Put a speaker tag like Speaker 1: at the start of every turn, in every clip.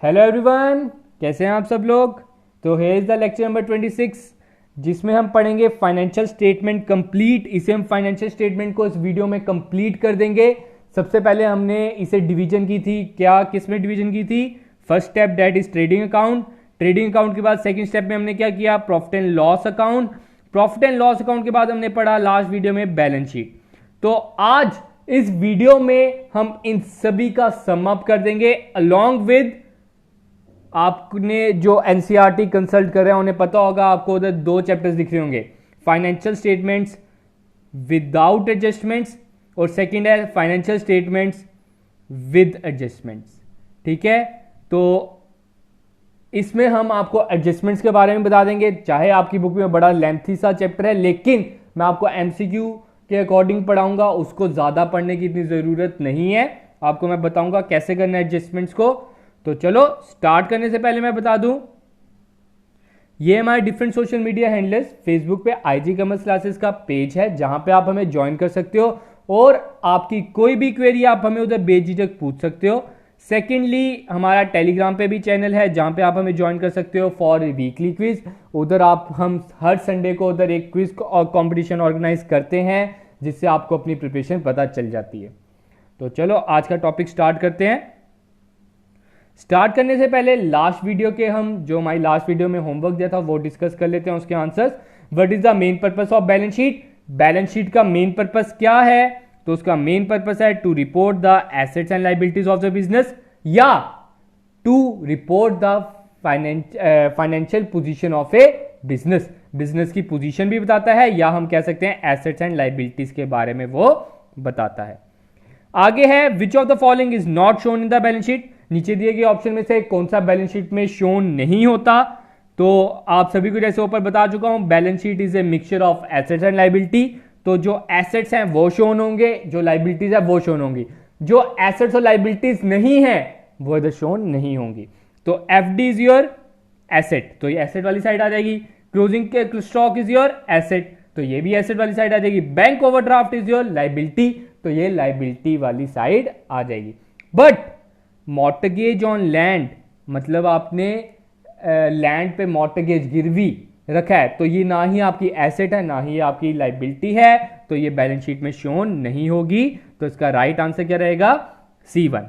Speaker 1: Hello everyone, कैसे हैं आप सब लोग। तो here is the lecture number 26 जिसमें हम पढ़ेंगे फाइनेंशियल स्टेटमेंट कंप्लीट। इसे हम फाइनेंशियल स्टेटमेंट को इस वीडियो में कंप्लीट कर देंगे। सबसे पहले हमने इसे डिवीजन की थी। क्या किस में डिवीजन की थी? First step that is trading account. Trading account के बाद सेकंड स्टेप में हमने क्या किया? Profit and loss account. Profit and loss account के बाद हमने पढ़ा लास्ट वीडियो में बैलेंस शीट। तो आज इस वीडियो में हम इन सभी का सम अप कर देंगे अलॉन्ग विद, आपने जो एनसीईआरटी कंसल्ट कर रहे हैं उन्हें पता होगा, आपको उधर दो चैप्टर्स दिख रहे होंगे, फाइनेंशियल स्टेटमेंट्स विदाउट एडजस्टमेंट्स और सेकंड है फाइनेंशियल स्टेटमेंट्स विद एडजस्टमेंट्स। ठीक है, तो इसमें हम आपको एडजस्टमेंट्स के बारे में बता देंगे। चाहे आपकी बुक में बड़ा लेंथी सा चैप्टर है, लेकिन मैं आपको एमसीक्यू के अकॉर्डिंग पढ़ाऊंगा, उसको ज्यादा पढ़ने की इतनी जरूरत नहीं है। आपको मैं बताऊंगा कैसे करना है एडजस्टमेंट्स को। तो चलो स्टार्ट करने से पहले मैं बता दूं, ये हमारे different social media handles, Facebook पे आईजी कॉमर्स क्लासेस का पेज है जहां पे आप हमें ज्वाइन कर सकते हो और आपकी कोई भी क्वेरी आप हमें उधर बेझिझक पूछ सकते हो। सेकेंडली, हमारा टेलीग्राम पे भी चैनल है जहां पे आप हमें ज्वाइन कर सकते हो फॉर वीकली क्विज। उधर हम हर संडे को उधर एक क्विज और कंपटीशन ऑर्गेनाइज करते हैं जिससे आपको अपनी प्रिपरेशन पता चल जाती है। तो चलो आज का टॉपिक स्टार्ट करते हैं। स्टार्ट करने से पहले लास्ट वीडियो के हम जो हमारी लास्ट वीडियो में होमवर्क दिया था वो डिस्कस कर लेते हैं, उसके answers. What is the main purpose of balance sheet? Balance sheet का मेन पर्पस क्या है? तो उसका मेन पर्पस है to report the assets and liabilities of the business या to report the financial position of a business. Business की position भी बताता है या हम कह सकते हैं एसेट्स एंड लायबिलिटीज के बारे में वो बताता है। आगे है which of the following is not shown in the balance sheet. नीचे दिए गए ऑप्शन में से कौन सा बैलेंस शीट में शोन नहीं होता? तो आप सभी को जैसे ऊपर बता चुका हूं, balance sheet is a mixture of assets and liability. तो जो एसेट्स हैं वो शोन होंगे, जो लायबिलिटीज है वो शोन होंगी। जो एसेट्स और लायबिलिटीज नहीं है वो इधर शोन नहीं होंगी। तो एफडी इज योर एसेट, तो ये एसेट वाली साइड आ जाएगी। क्लोजिंग के स्टॉक इज योर एसेट, तो ये भी एसेट वाली साइड आ जाएगी। Bank overdraft is your liability, तो ये लायबिलिटी वाली साइड आ जाएगी। बट मॉर्टगेज ऑन लैंड, मतलब आपने लैंड पे मॉर्टगेज गिरवी रखा है, तो ये ना ही आपकी एसेट है ना ही आपकी लायबिलिटी है, तो ये बैलेंस शीट में शोन नहीं होगी। तो इसका राइट आंसर क्या रहेगा? C1।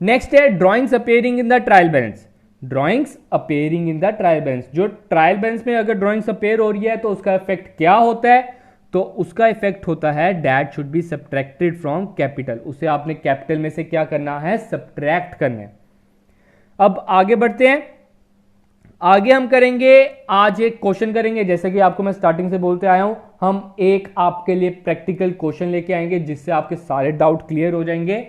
Speaker 1: नेक्स्ट है drawings appearing in the trial balance. Drawings appearing in the trial balance, जो ट्रायल बैलेंस में अगर ड्रॉइंग्स अपेयर हो रही है तो उसका इफेक्ट क्या होता है? तो उसका इफेक्ट होता है that should be subtracted from capital. उसे आपने कैपिटल में से क्या करना है? सब्ट्रैक्ट करना है। अब आगे बढ़ते हैं। आगे हम करेंगे, आज एक क्वेश्चन करेंगे, जैसे कि आपको मैं स्टार्टिंग से बोलते आया हूं, हम एक आपके लिए प्रैक्टिकल क्वेश्चन लेके आएंगे जिससे आपके सारे डाउट क्लियर हो जाएंगे।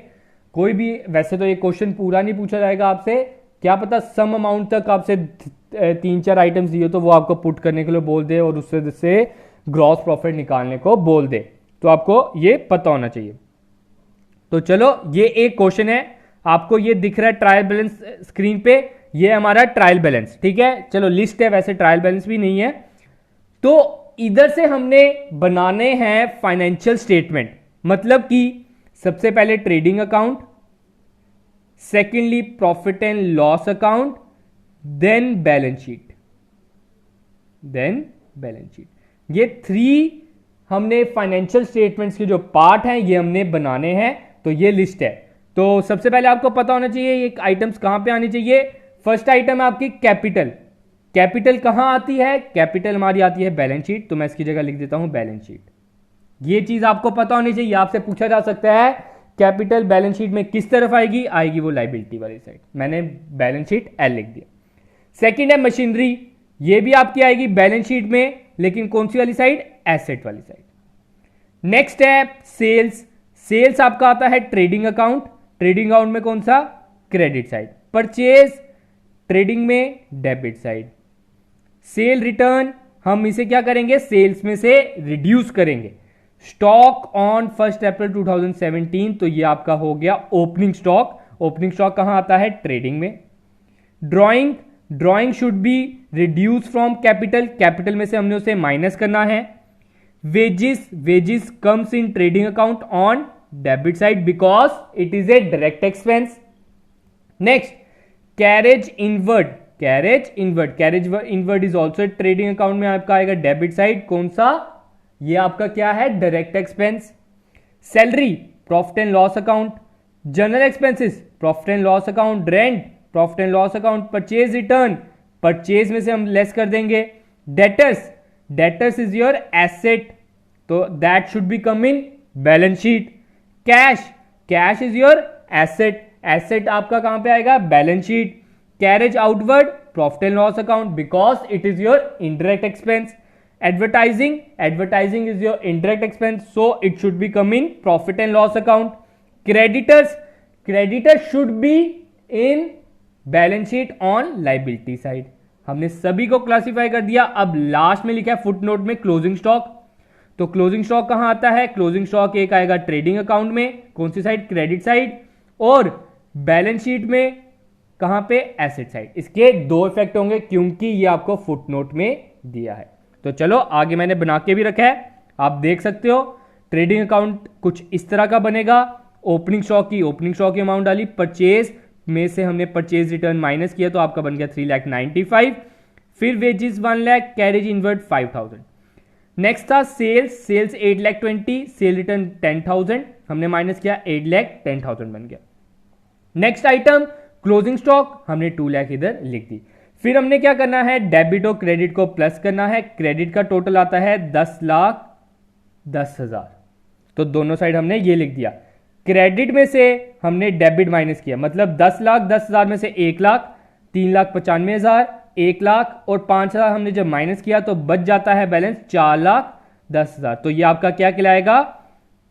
Speaker 1: कोई भी, वैसे तो ये क्वेश्चन पूरा नहीं पूछा जाएगा आपसे, क्या पता सम अमाउंट तक आपसे 3-4 आइटम्स दिए तो वो आपको पुट करने के लिए बोल दे और उससे ग्रॉस प्रॉफिट निकालने को बोल दे, तो आपको ये पता होना चाहिए। तो चलो, ये एक क्वेश्चन है, आपको ये दिख रहा है ट्रायल बैलेंस स्क्रीन पे, ये हमारा ट्रायल बैलेंस। ठीक है, चलो लिस्ट है, वैसे ट्रायल बैलेंस भी नहीं है। तो इधर से हमने बनाने हैं फाइनेंशियल स्टेटमेंट, मतलब कि सबसे पहले trading account, secondly profit and loss account, then balance sheet, ये 3 हमने फाइनेंशियल स्टेटमेंट्स के जो पार्ट हैं ये हमने बनाने हैं। तो ये लिस्ट है। तो सबसे पहले आपको पता होना चाहिए ये आइटम्स कहां पे आनी चाहिए। फर्स्ट आइटम है आपकी कैपिटल। कैपिटल कहां आती है? कैपिटल हमारी आती है बैलेंस शीट, तो मैं इसकी जगह लिख देता हूं बैलेंस शीट। ये चीज आपको पता होनी चाहिए, आपसे पूछा जा सकता है कैपिटल बैलेंस शीट में किस तरफ आएगी? आएगी वो लायबिलिटी वाली साइड। मैंने बैलेंस शीट एल लिख दिया। सेकेंड है मशीनरी, ये भी आपकी आएगी बैलेंस शीट में, लेकिन कौन सी वाली साइड? एसेट वाली साइड। नेक्स्ट है सेल्स। सेल्स आपका आता है ट्रेडिंग अकाउंट। ट्रेडिंग अकाउंट में कौन सा? Credit side. परचेज ट्रेडिंग में डेबिट साइड। सेल रिटर्न हम इसे क्या करेंगे? सेल्स में से रिड्यूस करेंगे। स्टॉक ऑन 1 अप्रैल 2017, तो ये आपका हो गया ओपनिंग स्टॉक। ओपनिंग स्टॉक कहां आता है? ट्रेडिंग में। Drawing should be reduce from capital, capital में से हमने उसे माइनस करना है। Wages comes in trading account on debit side because it is a direct expense. Next, carriage inward, carriage inward is also trading account में आपका आएगा debit side, कौन सा, ये आपका क्या है, direct expense. Salary profit and loss account, general expenses profit and loss account, rent profit and loss account, purchase return purchase में से हम लेस कर देंगे, डेटर्स इज योर एसेट, तो that should be come in balance sheet. Cash is your asset आपका कहां पे आएगा, balance sheet. Carriage outward profit and loss account because it is your indirect expense. Advertising is your indirect expense, so it should be come in profit and loss account. Creditors should be in balance sheet on liability side. हमने सभी को classify कर दिया। अब last में लिखा है footnote में क्लोजिंग स्टॉक, तो क्लोजिंग स्टॉक कहां आता है, क्लोजिंग स्टॉक एक आएगा ट्रेडिंग अकाउंट में, कौन सी साइड, क्रेडिट साइड, और बैलेंस शीट में कहां पे, एसेट साइड। इसके दो इफेक्ट होंगे क्योंकि ये आपको फुटनोट में दिया है। तो चलो आगे मैंने बना के भी रखा है, आप देख सकते हो। ट्रेडिंग अकाउंट कुछ इस तरह का बनेगा, ओपनिंग स्टॉक की अमाउंट डाली, परचेज में से हमने परचेज रिटर्न माइनस किया तो आपका बन गया 3,95,000, फिर wages 1 lakh, carriage inward 5,000। Next था सेल्स 8,20,000, सेल रिटर्न 10,000, हमने माइनस किया 8,10,000 बन गया। नेक्स्ट आइटम क्लोजिंग स्टॉक, हमने 2 लाख इधर लिख दी। फिर हमने क्या करना है, डेबिट और क्रेडिट को प्लस करना है। क्रेडिट का टोटल आता है 10,10,000, तो दोनों साइड हमने ये लिख दिया। क्रेडिट में से हमने डेबिट माइनस किया, मतलब 10,10,000 में से 1 लाख, 3,95,000, 1 लाख और 5,000 हमने जब माइनस किया तो बच जाता है बैलेंस 4,10,000। तो ये आपका क्या कहलाएगा,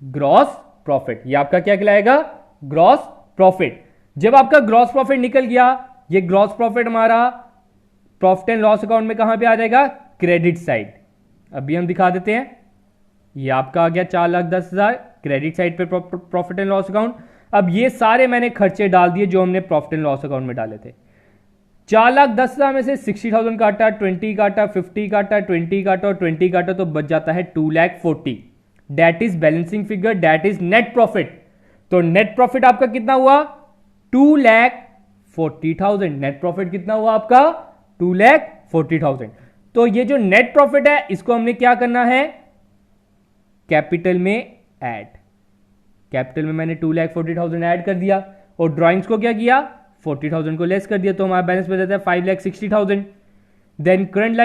Speaker 1: ग्रॉस प्रॉफिट। ये आपका क्या कहलाएगा, ग्रॉस प्रॉफिट। जब आपका ग्रॉस प्रॉफिट निकल गया, ये ग्रॉस प्रॉफिट हमारा प्रॉफिट एंड लॉस अकाउंट में कहां पे आ जाएगा, क्रेडिट साइड। अभी हम दिखा देते हैं, ये आपका आ गया 4,10,000 क्रेडिट साइड पे प्रॉफिट एंड लॉस अकाउंट। अब ये सारे मैंने खर्चे डाल दिए जो हमने प्रॉफिट एंड लॉस अकाउंट में डाले थे। 4,10,000 में से 60,000 काटा, 20 काटा, 50 काटा, 20 काटा और 20 काटा तो बच जाता है 2,40,000। That is balancing figure, that is net profit. तो नेट प्रॉफिट आपका कितना हुआ, 2,40,000। नेट प्रॉफिट कितना हुआ आपका, 2,40,000। तो ये जो नेट प्रॉफिट है इसको हमने क्या करना है, कैपिटल में ऐड। कैपिटल में मैंने 2,40,000 ऐड कर दिया और ड्राइंग्स को क्या किया, 40,000 को लेस कर दिया, तो हमारा बैलेंस बच जाता है 5,60,000। देन करंट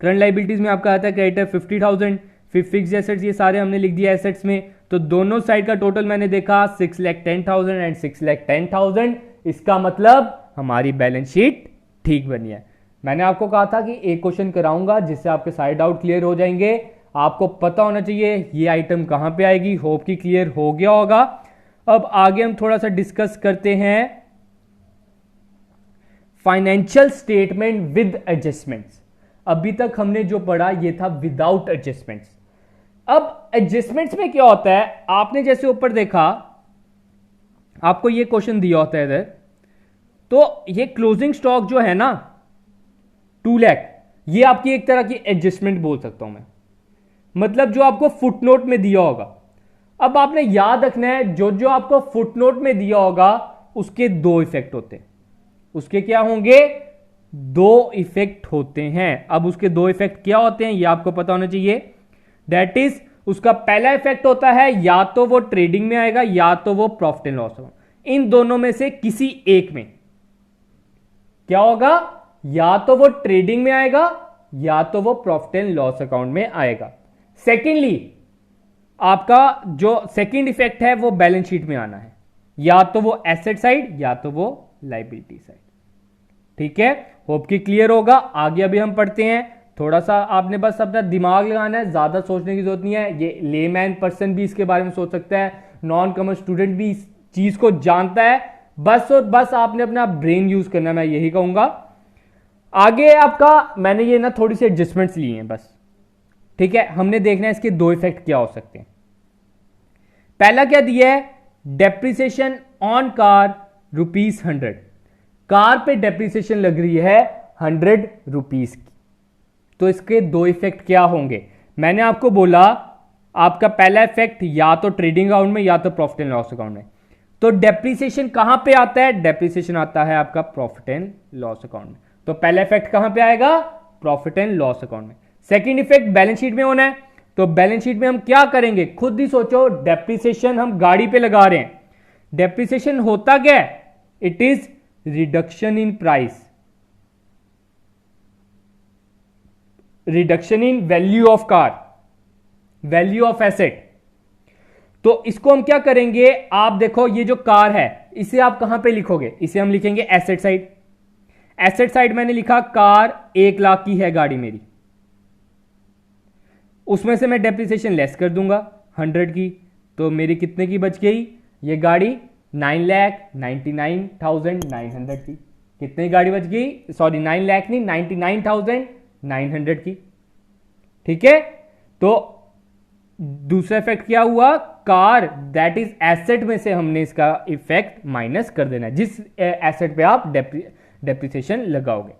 Speaker 1: लाइबिलिटीज में आपका आता है क्रेडिटर 50,000, फिर फिक्स्ड एसेट्स ये सारे हमने लिख दिया एसेट्स में। तो दोनों साइड का टोटल मैंने देखा 6,10,000 एंड 6,10,000। इसका मतलब हमारी बैलेंस शीट ठीक बनी है। मैंने आपको कहा था कि एक क्वेश्चन कराऊंगा जिससे आपके सारे डाउट क्लियर हो जाएंगे। आपको पता होना चाहिए ये आइटम कहां पे आएगी। होप कि क्लियर हो गया होगा। अब आगे हम थोड़ा सा डिस्कस करते हैं फाइनेंशियल स्टेटमेंट विद एडजस्टमेंट्स। अभी तक हमने जो पढ़ा ये था विदाउट एडजस्टमेंट्स। अब एडजस्टमेंट्स में क्या होता है, आपने जैसे ऊपर देखा आपको ये क्वेश्चन दिया होता है इधर, तो ये क्लोजिंग स्टॉक जो है ना 2 लाख, ये आपकी एक तरह की एडजस्टमेंट बोल सकता हूं मैं, मतलब जो आपको फुटनोट में दिया होगा। अब आपने याद रखना है जो जो आपको फुटनोट में दिया होगा उसके 2 इफेक्ट होते हैं। उसके क्या होंगे, 2 इफेक्ट होते हैं। अब उसके 2 इफेक्ट क्या होते हैं ये आपको पता होना चाहिए। दैट इज उसका पहला इफेक्ट होता है या तो वो ट्रेडिंग में आएगा या तो वो प्रॉफिट एंड लॉस होगा। इन दोनों में से किसी एक में क्या होगा, या तो वो ट्रेडिंग में आएगा या तो वो प्रॉफिट एंड लॉस अकाउंट में आएगा। सेकेंडली आपका जो सेकेंड इफेक्ट है वो बैलेंस शीट में आना है, या तो वो एसेट साइड या तो वो लायबिलिटी साइड। ठीक है, होप कि क्लियर होगा। आगे अभी हम पढ़ते हैं। थोड़ा सा आपने बस अपना दिमाग लगाना है, ज्यादा सोचने की जरूरत नहीं है। ये लेमैन पर्सन भी इसके बारे में सोच सकता है, नॉन कॉमर्स स्टूडेंट भी इस चीज को जानता है। बस और बस आपने अपना ब्रेन यूज करना है, मैं यही कहूंगा। आगे आपका मैंने ये ना थोड़ी सी एडजस्टमेंट्स ली हैं बस। ठीक है, हमने देखना है इसके 2 इफेक्ट क्या हो सकते हैं। पहला क्या दिया है, डेप्रिसिएशन ऑन कार ₹100। कार पे डेप्रिसिएशन लग रही है 100 रुपीज की। तो इसके 2 इफेक्ट क्या होंगे, मैंने आपको बोला आपका पहला इफेक्ट या तो ट्रेडिंग अकाउंट में या तो प्रॉफिट एंड लॉस अकाउंट में। तो डेप्रिसिएशन कहां पे आता है? डेप्रिसिएशन आता है आपका प्रॉफिट एंड लॉस अकाउंट में। तो पहला इफेक्ट कहां पे आएगा? प्रॉफिट एंड लॉस अकाउंट में। सेकंड इफेक्ट बैलेंस शीट में होना है। तो बैलेंस शीट में हम क्या करेंगे? खुद ही सोचो, डेप्रिसिएशन हम गाड़ी पे लगा रहे हैं। डेप्रिसिएशन होता क्या है? It is reduction in price, reduction in value of car, value of asset. तो इसको हम क्या करेंगे? आप देखो, ये जो कार है इसे आप कहां पे लिखोगे? इसे हम लिखेंगे एसेट साइड। एसेट साइड मैंने लिखा कार 1 लाख की है गाड़ी मेरी, उसमें से मैं डेप्रिसिएशन लेस कर दूंगा 100 की, तो मेरी कितने की बच गई? ये गाड़ी 9,99,900 की। कितनी गाड़ी बच गई? सॉरी 9 लाख नहीं, 99,900 की। ठीक है, तो दूसरा इफेक्ट क्या हुआ? कार दैट इज एसेट में से हमने इसका इफेक्ट माइनस कर देना है, जिस एसेट पे आप डेप्रिसिएशन लगाओगे।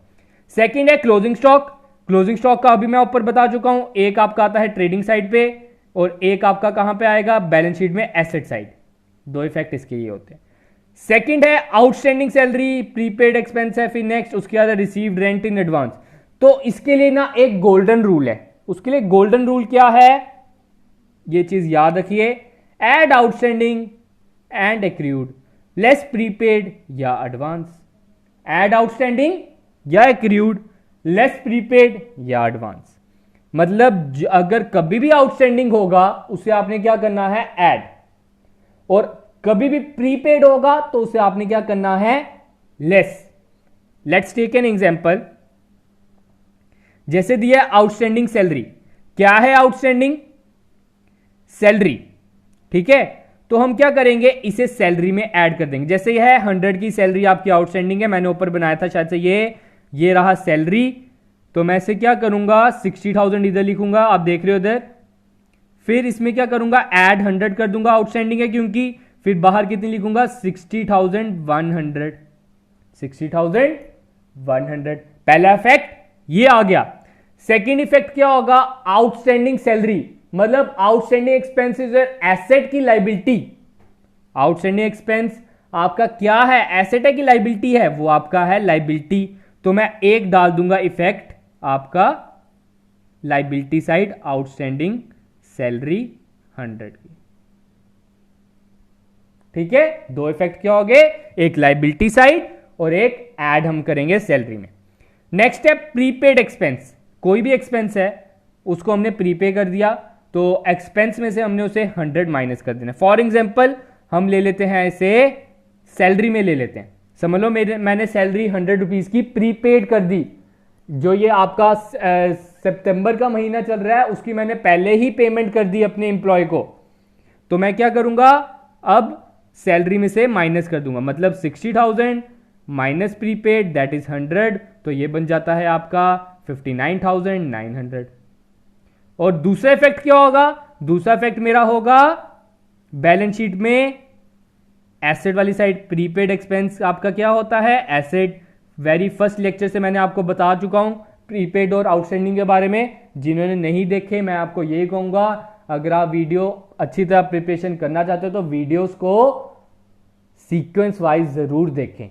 Speaker 1: सेकंड है क्लोजिंग स्टॉक। क्लोजिंग स्टॉक का अभी मैं ऊपर बता चुका हूं, एक आपका आता है ट्रेडिंग साइड पे और एक आपका कहां पे आएगा? बैलेंस शीट में एसेट साइड। दो इफेक्ट इसके ये होते हैं। सेकंड है आउटस्टैंडिंग सैलरी, प्रीपेड एक्सपेंस है, फिर नेक्स्ट उसके बाद रिसीव्ड रेंट इन एडवांस। तो इसके लिए ना एक गोल्डन रूल है। उसके लिए गोल्डन रूल क्या है? ये चीज याद रखिए, add outstanding and accrued, less prepaid या एडवांस। एड आउटस्टैंडिंग या एक्रूड, लेस प्रीपेड या एडवांस। मतलब अगर कभी भी आउटस्टैंडिंग होगा उसे आपने क्या करना है? ऐड। और कभी भी प्रीपेड होगा तो उसे आपने क्या करना है? Less. Let's take an example. जैसे दिया आउटस्टैंडिंग सैलरी। क्या है आउटस्टैंडिंग? सैलरी। ठीक है, तो हम क्या करेंगे? इसे सैलरी में ऐड कर देंगे। जैसे यह है 100 की सैलरी आपकी आउटस्टैंडिंग है, मैंने ऊपर बनाया था शायद से ये रहा सैलरी। तो मैं इसे क्या करूंगा? 60,000 इधर लिखूंगा, आप देख रहे हो इधर। फिर इसमें क्या करूंगा? ऐड 100 कर दूंगा, आउटस्टैंडिंग है क्योंकि। फिर बाहर कितनी लिखूंगा? 60,100। 60,100। पहला इफेक्ट ये आ गया। सेकेंड इफेक्ट क्या होगा? आउटस्टैंडिंग सैलरी, मतलब आउटस्टैंडिंग एक्सपेंसेस एसेट की लाइबिलिटी। आउटस्टैंडिंग एक्सपेंस आपका क्या है? एसेट है कि लाइबिलिटी है? वो आपका है लाइबिलिटी। तो मैं एक डाल दूंगा इफेक्ट आपका लाइबिलिटी साइड, आउटस्टैंडिंग सैलरी 100 की। ठीक है, दो इफेक्ट क्या हो गए? एक लाइबिलिटी साइड और एक ऐड हम करेंगे सैलरी में। नेक्स्ट है प्रीपेड एक्सपेंस। कोई भी एक्सपेंस है उसको हमने प्रीपे कर दिया, तो एक्सपेंस में से हमने उसे 100 माइनस कर देना। फॉर एग्जांपल हम ले लेते हैं इसे सैलरी में ले लेते हैं। समझ लो मैंने सैलरी 100 रुपीज की प्रीपेड कर दी। जो ये आपका सितंबर का महीना चल रहा है उसकी मैंने पहले ही पेमेंट कर दी अपने एम्प्लॉय को। तो मैं क्या करूंगा? अब सैलरी में से माइनस कर दूंगा, मतलब 60,000 माइनस प्रीपेड दैट इज 100। तो ये बन जाता है आपका 59,900। और दूसरा इफेक्ट क्या होगा? दूसरा इफेक्ट मेरा होगा बैलेंस शीट में एसेट वाली साइड। प्रीपेड एक्सपेंस आपका क्या होता है? एसेट। वेरी फर्स्ट लेक्चर से मैंने आपको बता चुका हूं प्रीपेड और आउटस्टैंडिंग के बारे में। जिन्होंने नहीं देखे मैं आपको यही कहूंगा, अगर आप वीडियो अच्छी तरह प्रिपरेशन करना चाहते हो तो वीडियोस को सीक्वेंस वाइज जरूर देखें।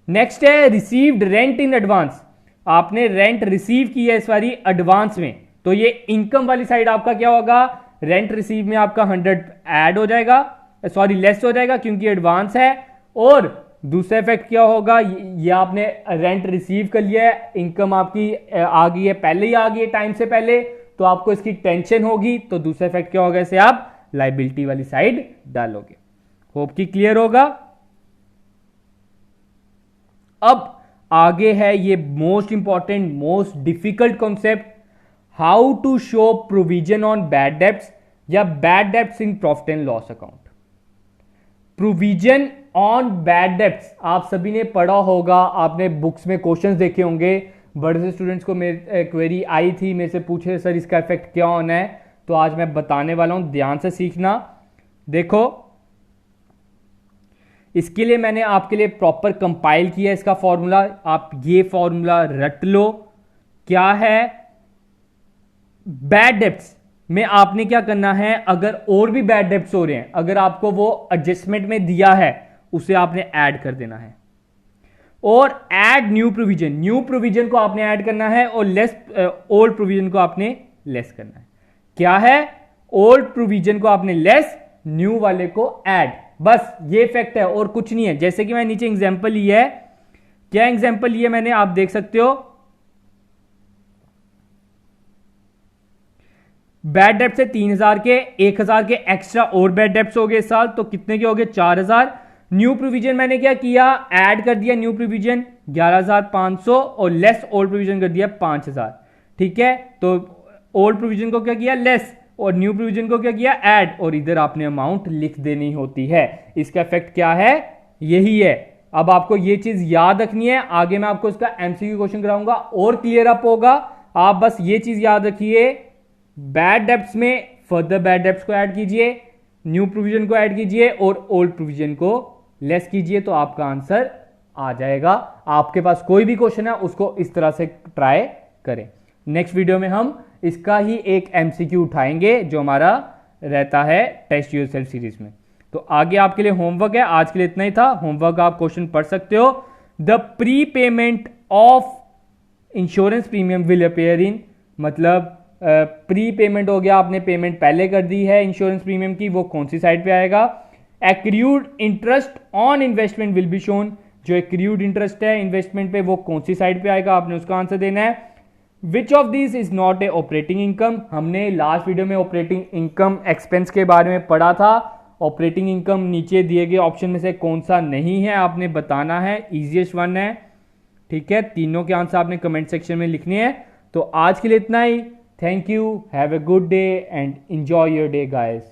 Speaker 1: नेक्स्ट है रिसीव्ड रेंट इन एडवांस। आपने रेंट रिसीव की है इस बारी एडवांस में, तो ये इनकम वाली साइड आपका क्या होगा? रेंट रिसीव में आपका 100 ऐड हो जाएगा, सॉरी लेस हो जाएगा क्योंकि एडवांस है। और दूसरा इफेक्ट क्या होगा? ये आपने रेंट रिसीव कर लिया है, इनकम आपकी आ गई है, पहले ही आ गई है टाइम से पहले, तो आपको इसकी टेंशन होगी। तो दूसरा इफेक्ट क्या होगा? इसे आप लाइबिलिटी वाली साइड डालोगे। होप कि क्लियर होगा। अब आगे है ये most important most difficult concept, how to show provision on bad debts या bad debts in profit and loss account. Provision on bad debts आप सभी ने पढ़ा होगा, आपने बुक्स में क्वेश्चंस देखे होंगे। बड़े से स्टूडेंट्स को मेरी क्वेरी आई थी, मेरे से पूछे सर इसका इफेक्ट क्या होना है, तो आज मैं बताने वाला हूं, ध्यान से सीखना। देखो इसके लिए मैंने आपके लिए प्रॉपर कंपाइल किया इसका फॉर्मूला, आप ये फॉर्मूला रट लो। क्या है? बैड डेब्ट्स में आपने क्या करना है, अगर और भी बैड डेब्ट्स हो रहे हैं, अगर आपको वो एडजस्टमेंट में दिया है, उसे आपने ऐड कर देना है। और add new provision, new provision को आपने ऐड करना है और लेस ओल्ड प्रोविजन को आपने लेस करना है। क्या है, ओल्ड प्रोविजन को आपने लेस, न्यू वाले को ऐड, बस ये फैक्ट है और कुछ नहीं है। जैसे कि मैं नीचे एग्जांपल लिया है, क्या एग्जांपल लिया मैंने, आप देख सकते हो, बैड डेब्ट से 3000 के, 1000 के एक्स्ट्रा और बैड डेब्ट्स हो गए इस साल, तो कितने के हो गए, 4000। न्यू प्रोविजन मैंने क्या किया, ऐड कर दिया न्यू प्रोविजन 11500 और लेस ओल्ड प्रोविजन कर दिया 5000। ठीक है, तो ओल्ड प्रोविजन को क्या किया, लेस, और न्यू प्रोविजन को क्या किया, ऐड, और इधर आपने अमाउंट लिख देनी होती है। इसका इफेक्ट क्या है, यही है। अब आपको ये चीज याद रखनी है, आगे मैं आपको इसका एमसीक्यू क्वेश्चन कराऊंगा और क्लियर अप होगा। आप बस ये चीज याद रखिए, बैड डेब्ट्स में फर्दर बैड डेब्ट्स को ऐड कीजिए, न्यू प्रोविजन को ऐड कीजिए और ओल्ड प्रोविजन को लेस कीजिए, तो आपका आंसर आ जाएगा। आपके पास कोई भी क्वेश्चन है उसको इस तरह से ट्राई करें। नेक्स्ट वीडियो में हम इसका ही एक एमसीक्यू उठाएंगे जो हमारा रहता है टेस्ट योरसेल्फ सीरीज में। तो आगे आपके लिए होमवर्क है, आज के लिए इतना ही था। होमवर्क आप क्वेश्चन पढ़ सकते हो। The pre payment of insurance premium will appear in, मतलब प्री पेमेंट हो गया, आपने पेमेंट पहले कर दी है इंश्योरेंस प्रीमियम की, वो कौन सी साइड पे आएगा। Accrued interest on investment will be shown, जो एक्रूड इंटरेस्ट है इन्वेस्टमेंट पे वो कौन सी साइड पे आएगा, आपने उसका आंसर देना है। Which of this is not a operating income, हमने लास्ट वीडियो में ऑपरेटिंग इनकम एक्सपेंस के बारे में पढ़ा था। ऑपरेटिंग इनकम नीचे दिए गए ऑप्शन में से कौन सा नहीं है आपने बताना है, इजीएस्ट वन है। ठीक है, तीनों के आंसर आपने कमेंट सेक्शन में लिखने हैं। तो आज के लिए इतना ही। Thank you, have a good day and enjoy your day guys.